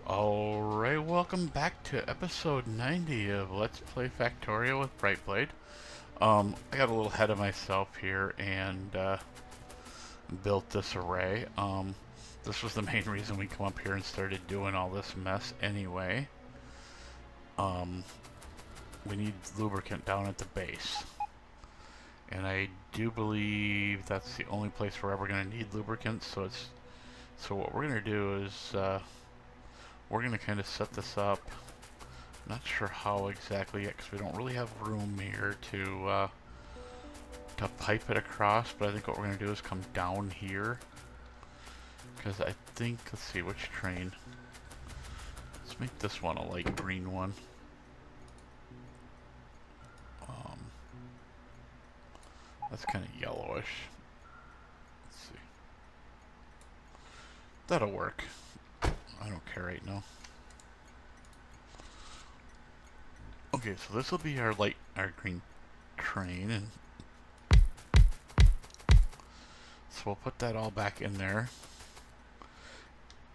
Alright, welcome back to episode 90 of Let's Play Factorio with Brightblade. I got a little ahead of myself here and built this array. This was the main reason we come up here and started doing all this mess anyway. We need lubricant down at the base. And I do believe that's the only place we're ever going to need lubricant, so what we're going to do is we're going to kind of set this up. Not sure how exactly yet because we don't really have room here to pipe it across, but I think what we're going to do is come down here. Because I think, let's see, which train? Let's make this one a light green one. That's kind of yellowish. Let's see. That'll work. I don't care right now. Okay, so this will be our green train, and so we'll put that all back in there.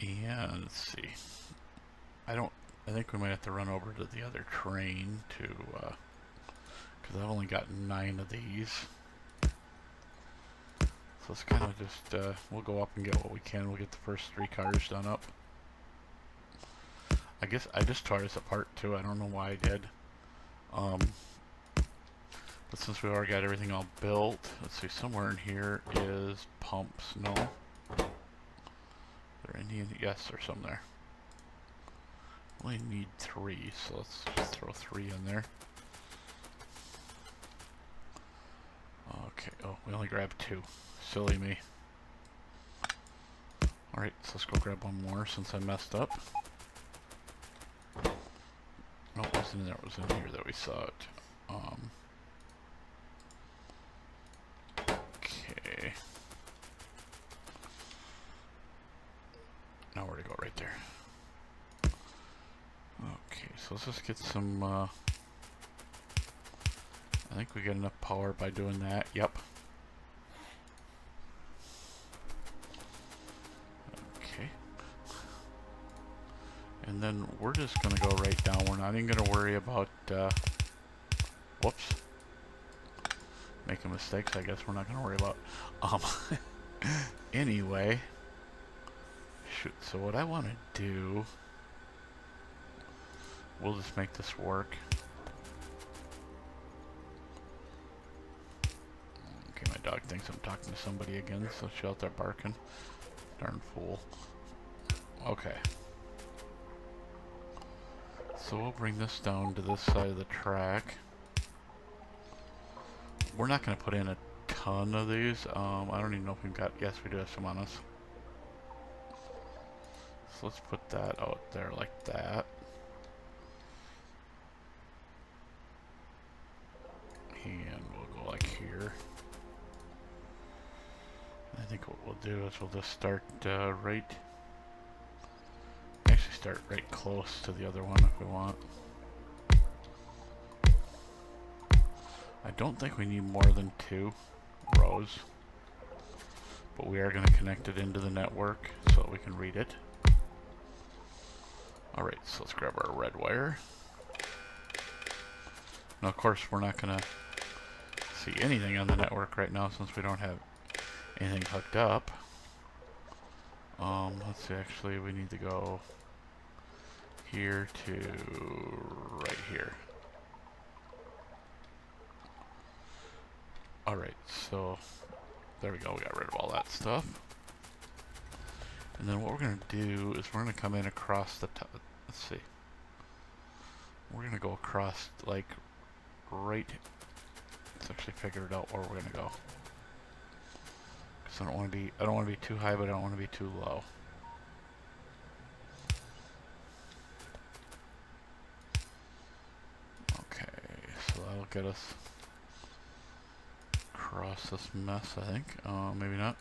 And let's see. I think we might have to run over to the other train to, because I've only got 9 of these. So it's kind of just, we'll go up and get what we can. We'll get the first 3 cars done up. I guess I just tore this apart too. I don't know why I did. But since we already got everything all built, let's see, somewhere in here is pumps. No. They're Indian? Yes, there's some there. Only need 3, so let's just throw 3 in there. Okay, oh, we only grabbed 2. Silly me. Alright, so let's go grab one more since I messed up. No, it wasn't in there, it was in here that we saw it. Okay. Now where to go? Right there. Okay, so let's just get some, I think we get enough power by doing that. Yep. Okay. And then we're just going to go right down. We're not even going to worry about, whoops. Making mistakes, I guess we're not going to worry about. Anyway. Shoot, so what I want to do, we'll just make this work. Okay, my dog thinks I'm talking to somebody again, so she's out there barking. Darn fool. Okay. So we'll bring this down to this side of the track. We're not going to put in a ton of these. I don't even know if we've got, yes, we do have some on us. So let's put that out there like that. And we'll go like here. I think what we'll do is we'll just start start right close to the other one if we want. I don't think we need more than 2 rows, but we are going to connect it into the network so that we can read it. Alright, so let's grab our red wire. Now of course we're not going to see anything on the network right now since we don't have anything hooked up. Let's see, actually we need to go here to right here. Alright, so there we go, we got rid of all that stuff. And then what we're going to do is we're going to come in across the top. Let's see. We're going to go across like right. Let's actually figure it out where we're going to go. Because I don't want to be too high, but I don't want to be too low. That'll get us across this mess, I think. Maybe not.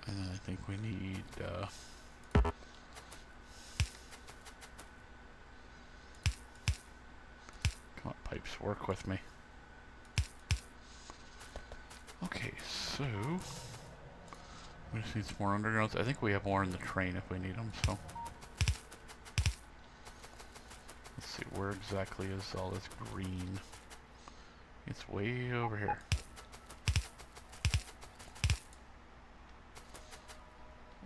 And then I think we need, come on, pipes, work with me. Okay, so we just need some more undergrounds. I think we have more in the train if we need them, so let's see, where exactly is all this green? It's way over here.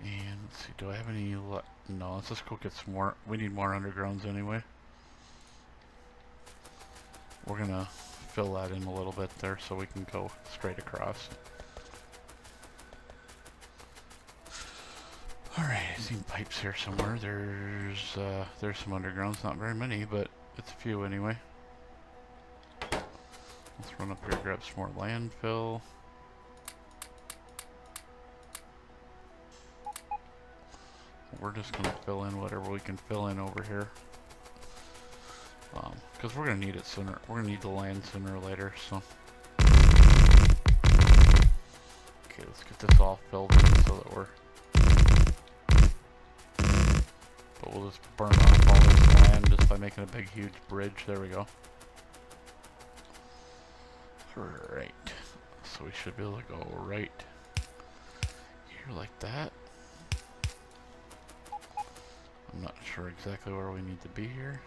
And let's see, do I have any no, let's just go get some more. We need more undergrounds anyway. We're gonna fill that in a little bit there so we can go straight across. Alright, I see pipes here somewhere. There's some undergrounds, not very many, but it's a few anyway. Let's run up here, grab some more landfill. We're just gonna fill in whatever we can fill in over here. Because we're gonna need it sooner. We're gonna need the land sooner or later, so. Okay, let's get this all filled in so that we're. But we'll just burn off all this land just by making a big, huge bridge. There we go. Alright. So we should be able to go right here like that. I'm not sure exactly where we need to be here.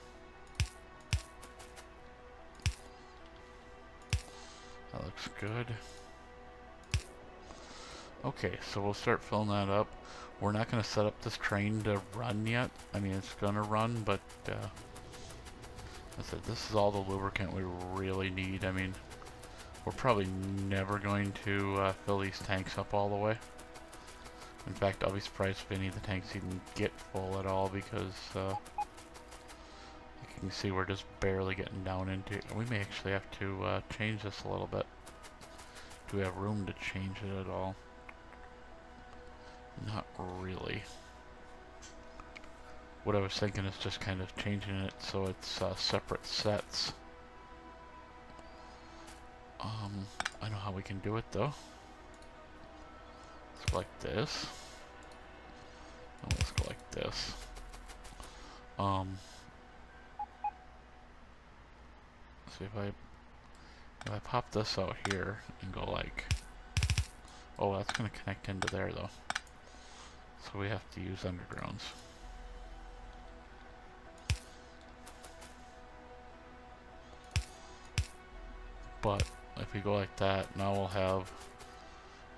That looks good. Okay, so we'll start filling that up. We're not going to set up this train to run yet. I mean, it's going to run, but I said this is all the lubricant we really need. I mean, we're probably never going to fill these tanks up all the way. In fact, I'll be surprised if any of the tanks even get full at all, because you can see we're just barely getting down into it. We may actually have to change this a little bit. Do we have room to change it at all? Not really. What I was thinking is just kind of changing it so it's separate sets. I know how we can do it though. Let's go like this. And let's go like this. See if I pop this out here and go like, oh, that's gonna connect into there though. So we have to use undergrounds. But if we go like that, now we'll have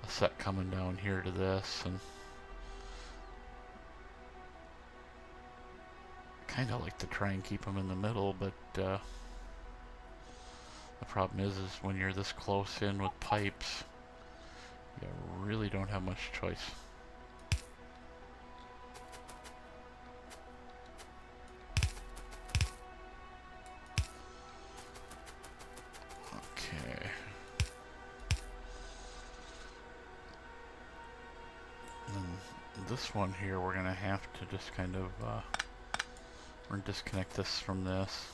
a set coming down here to this, and kind of like to try and keep them in the middle, but the problem is when you're this close in with pipes, you really don't have much choice. Okay. And this one here, we're gonna have to just kind of we're gonna disconnect this from this.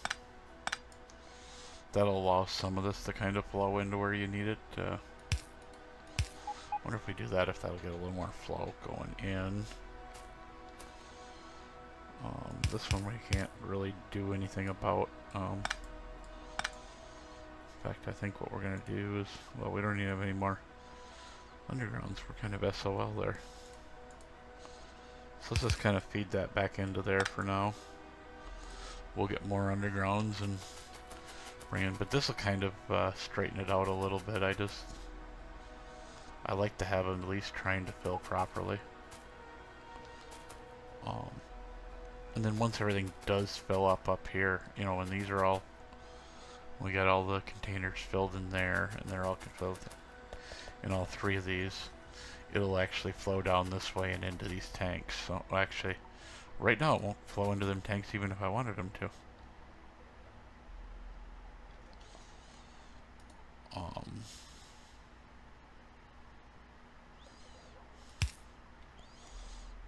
That'll allow some of this to kind of flow into where you need it. Wonder if we do that, if that'll get a little more flow going in. This one we can't really do anything about. In fact, I think what we're gonna do is, well, we don't need to have any more undergrounds. We're kind of SOL there. So let's just kind of feed that back into there for now. We'll get more undergrounds and bring in, but this will kind of straighten it out a little bit. I like to have them at least trying to fill properly. And then once everything does fill up here, you know, when these are all, we got all the containers filled in there, and they're all filled in all three of these, it'll actually flow down this way and into these tanks. So actually, right now it won't flow into them tanks even if I wanted them to.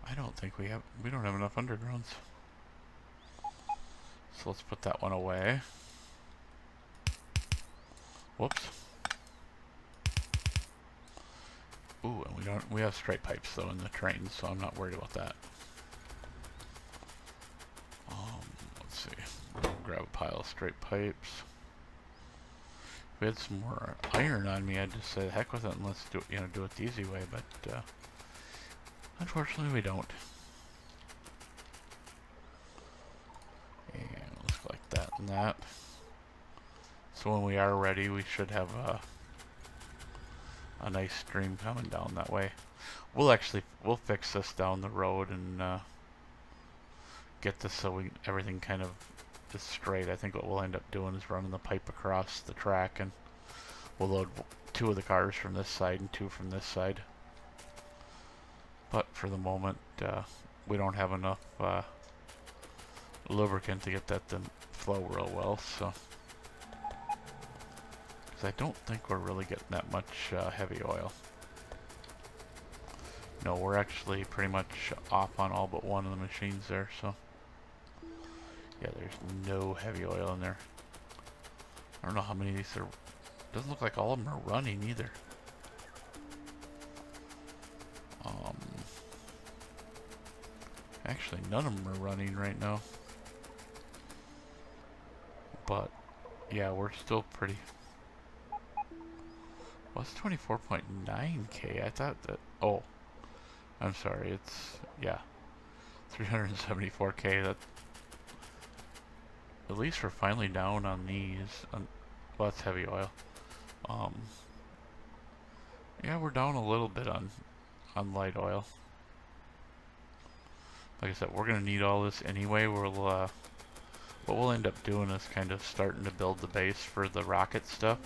I don't think we don't have enough undergrounds. So let's put that one away. Whoops. Ooh, and we have straight pipes though in the train, so I'm not worried about that. Let's see. We'll grab a pile of straight pipes. If we had some more iron on me, I'd just say heck with it and let's do it, do it the easy way, but unfortunately we don't. And let's go like that and that. So when we are ready, we should have a nice stream coming down that way. We'll fix this down the road and get this so everything kind of is straight. I think what we'll end up doing is running the pipe across the track, and we'll load 2 of the cars from this side and 2 from this side. But for the moment, we don't have enough lubricant to get that to flow real well, so I don't think we're really getting that much heavy oil. No, we're actually pretty much off on all but one of the machines there, so yeah, there's no heavy oil in there. I don't know how many of these are. Doesn't look like all of them are running either. Actually, none of them are running right now. But yeah, we're still pretty. Well, it's 24.9K. I thought that. Oh, I'm sorry. It's, yeah, 374K. That. At least we're finally down on these. Well, that's heavy oil. Yeah, we're down a little bit on light oil. Like I said, we're gonna need all this anyway. What we'll end up doing is kind of starting to build the base for the rocket stuff.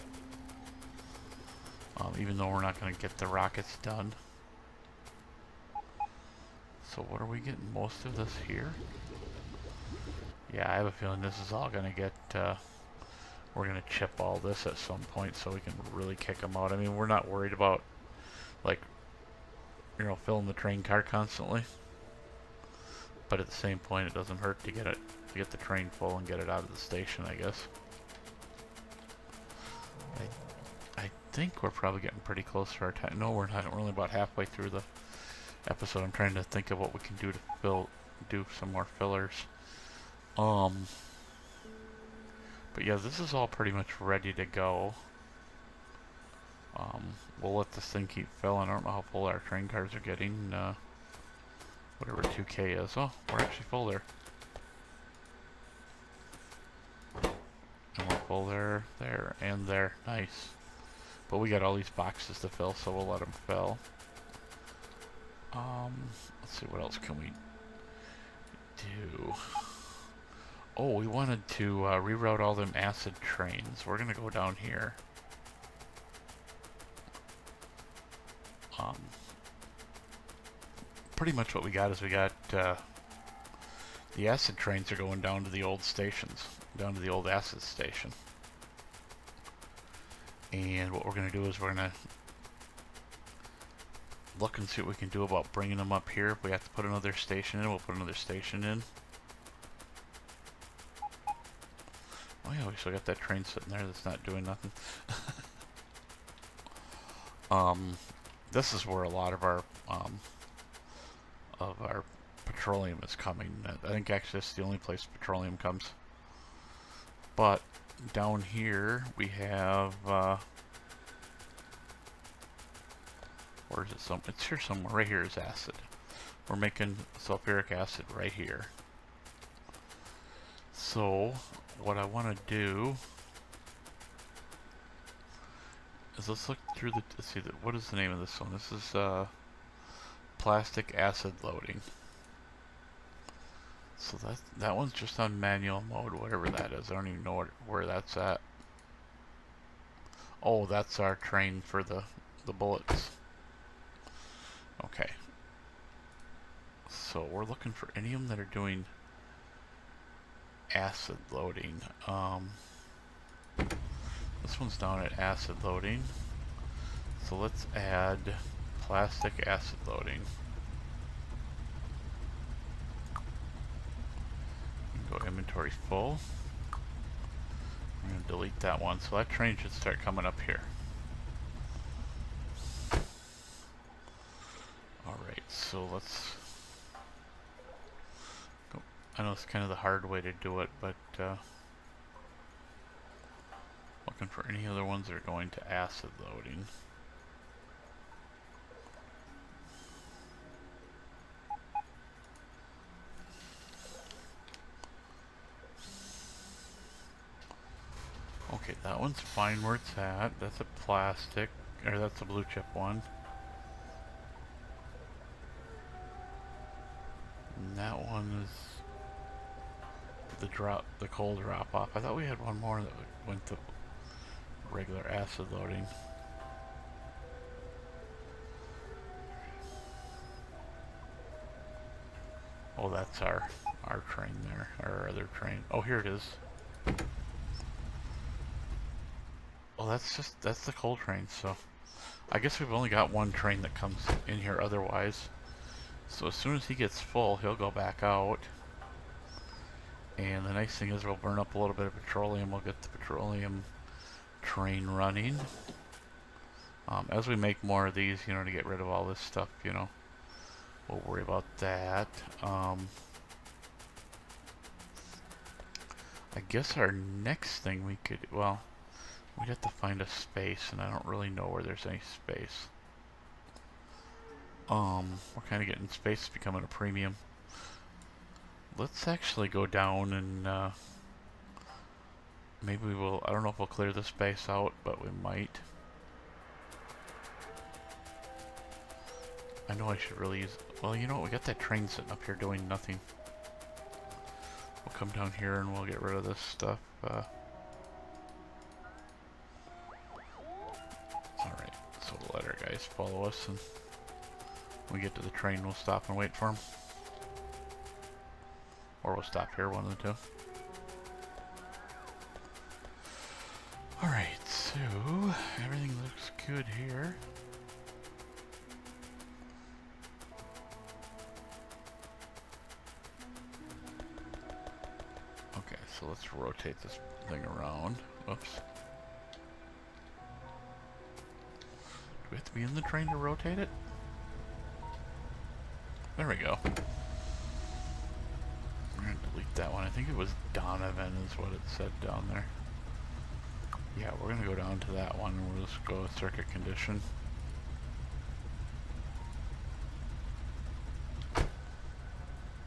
Even though we're not gonna get the rockets done. So what are we getting most of this here? Yeah, I have a feeling this is all gonna get, we're gonna chip all this at some point so we can really kick them out. I mean, we're not worried about, like, filling the train car constantly. But at the same point, it doesn't hurt to get the train full and get it out of the station, I guess. I think we're probably getting pretty close to our time. No, we're not. We're only about halfway through the episode. I'm trying to think of what we can do to do some more fillers. But yeah, this is all pretty much ready to go. We'll let this thing keep filling. I don't know how full our train cars are getting. Whatever 2K is. Oh, we're actually full there. And we're full there, there, and there. Nice. But we got all these boxes to fill, so we'll let them fill. Let's see, what else can we do? Oh, we wanted to reroute all them acid trains. We're gonna go down here. Pretty much what we got is we got the acid trains are going down to the old stations, down to the old acid station. And what we're going to do is we're going to look and see what we can do about bringing them up here. If we have to put another station in, we'll put another station in. Oh yeah, we still got that train sitting there that's not doing nothing. This is where a lot of our petroleum is coming. I think actually that's the only place petroleum comes. But down here we have where is it? It's here somewhere. Right here is acid. We're making sulfuric acid right here. So what I want to do is let's look through the. Let's see, what is the name of this one? This is plastic acid loading. So that one's just on manual mode, whatever that is. I don't even know where that's at. Oh, that's our train for the bullets. Okay. So we're looking for any of them that are doing acid loading. This one's down at acid loading. So let's add plastic acid loading. Go inventory full. I'm going to delete that one. So that train should start coming up here. Alright, so let's go. I know it's kind of the hard way to do it, but Looking for any other ones that are going to acid loading. Okay, that one's fine where it's at. That's a plastic, or that's a blue chip one. And that one is the coal drop off. I thought we had one more that went to regular acid loading. Oh, that's our train there, our other train. Oh, here it is. Oh, that's the coal train, so I guess we've only got one train that comes in here otherwise. So as soon as he gets full, he'll go back out. And the nice thing is we'll burn up a little bit of petroleum. We'll get the petroleum train running. As we make more of these, you know, to get rid of all this stuff, you know, we'll worry about that. I guess our next thing we could, well, we'd have to find a space, and I don't really know where there's any space. We're kind of getting space becoming a premium. Let's actually go down and maybe we'll, I don't know if we'll clear the space out, but we might. I know I should really use, well, you know what, we got that train sitting up here doing nothing. We'll come down here and we'll get rid of this stuff. Alright, so we'll let our guys follow us, and when we get to the train we'll stop and wait for them. Or we'll stop here, one of the two. Alright, so everything looks good here. Okay, so let's rotate this thing around. Oops. Do we have to be in the train to rotate it? There we go. We're gonna delete that one. I think it was Donovan is what it said down there. Yeah, we're gonna go down to that one and we'll just go with circuit condition.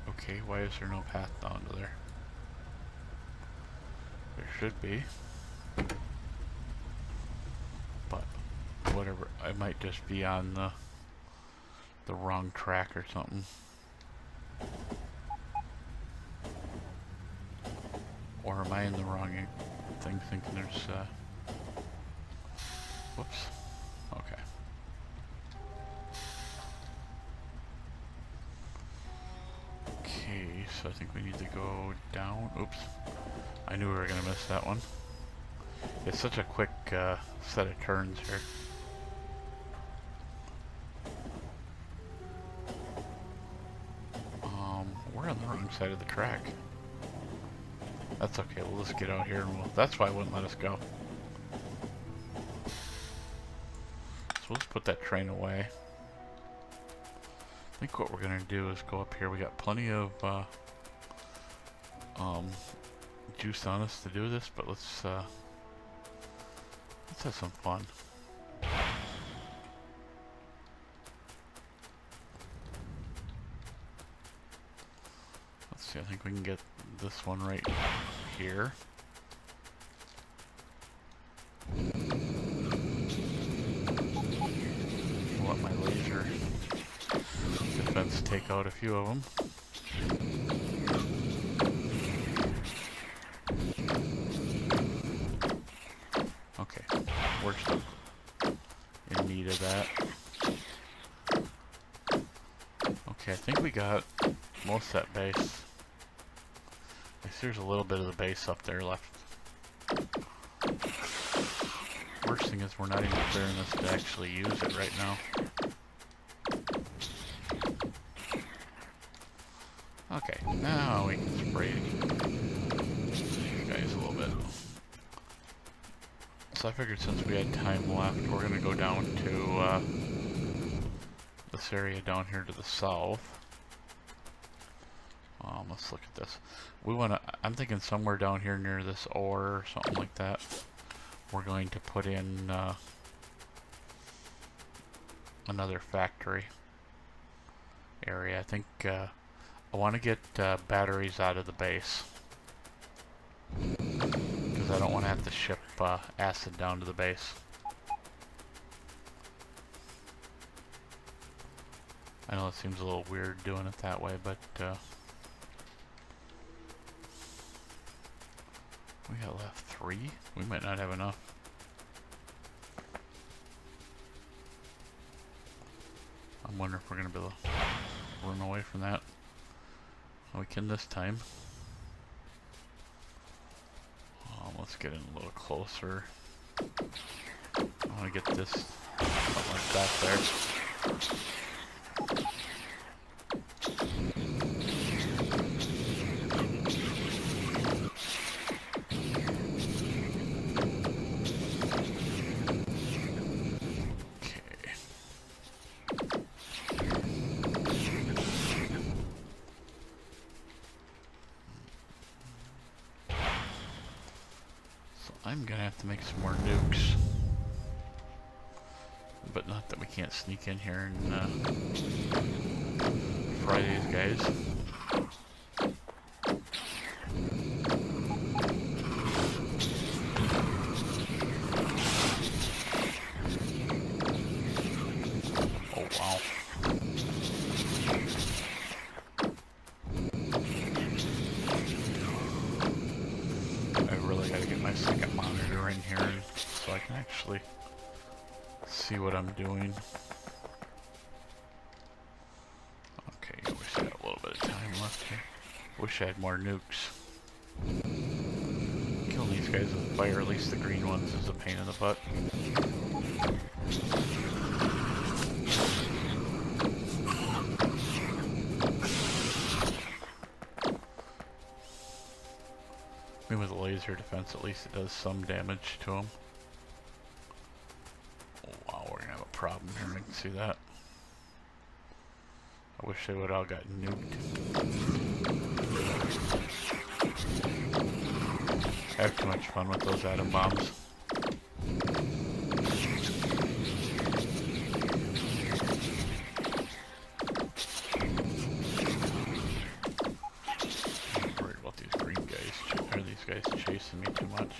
Okay, why is there no path down to there? There should be. But whatever, I might just be on the wrong track or something. Or am I in the wrong thing thinking there's whoops. Okay. Okay, so I think we need to go down. Oops. I knew we were gonna miss that one. It's such a quick set of turns here. We're on the wrong side of the track. That's okay, we'll just get out here and that's why it wouldn't let us go. So we'll just put that train away. I think what we're gonna do is go up here. We got plenty of juice on us to do this, but let's have some fun. Let's see, I think we can get this one right here. I'll let my laser defense take out a few of them. Okay, we're still in need of that. Okay, I think we got most of that base. I see there's a little bit of the base up there left. Worst thing is we're not even clearing this to actually use it right now. Okay, now we can spray these guys a little bit. So I figured since we had time left, we're gonna go down to this area down here to the south. Let's look at this. We wanna, I'm thinking somewhere down here near this ore or something like that. we're going to put in another factory area. I think I want to get batteries out of the base, because I don't want to have to ship acid down to the base. I know it seems a little weird doing it that way, but we got left 3. We might not have enough. I'm wondering if we're going to be able to run away from that. We can this time. Let's get in a little closer. I want to get this something like that there. I'm gonna have to make some more nukes, but not that we can't sneak in here and fry these guys. Oh wow. My second monitor in here so I can actually see what I'm doing. Okay, I wish I had a little bit of time left here. Wish I had more nukes. Killing these guys with fire, at least the green ones, is a pain in the butt. Maybe with a laser defense, at least it does some damage to them. Oh, wow, we're gonna have a problem here. I can see that. I wish they would all got nuked. I have too much fun with those atom bombs. Chasing me too much.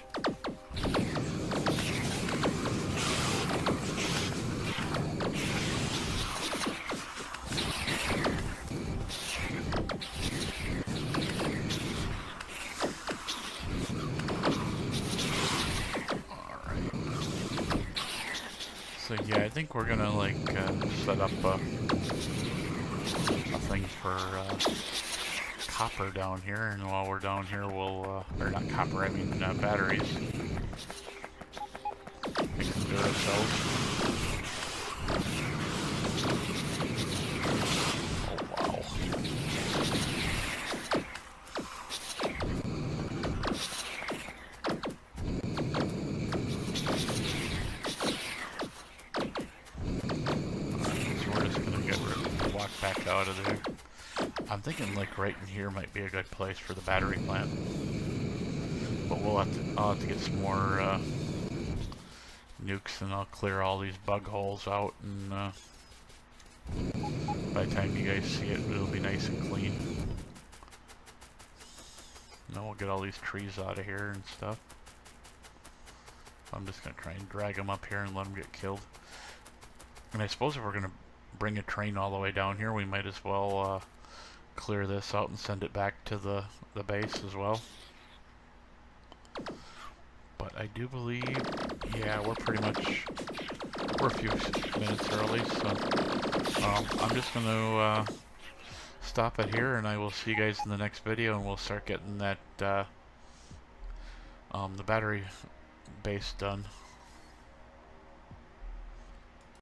Alright. So yeah, I think we're gonna like set up a thing for copper down here, and while we're down here we'll, or not copper, I mean batteries. We can do it ourselves. Oh wow. So we're just gonna walk back out of there. I'm thinking like right in here might be a good place for the battery plant, but I'll have to get some more nukes, and I'll clear all these bug holes out, and by the time you guys see it, it'll be nice and clean. Now we'll get all these trees out of here and stuff. I'm just gonna try and drag them up here and let them get killed. And I suppose if we're gonna bring a train all the way down here, we might as well clear this out and send it back to the base as well. But I do believe, yeah, we're a few minutes early, so I'm just going to stop it here, and I will see you guys in the next video, and we'll start getting that the battery base done.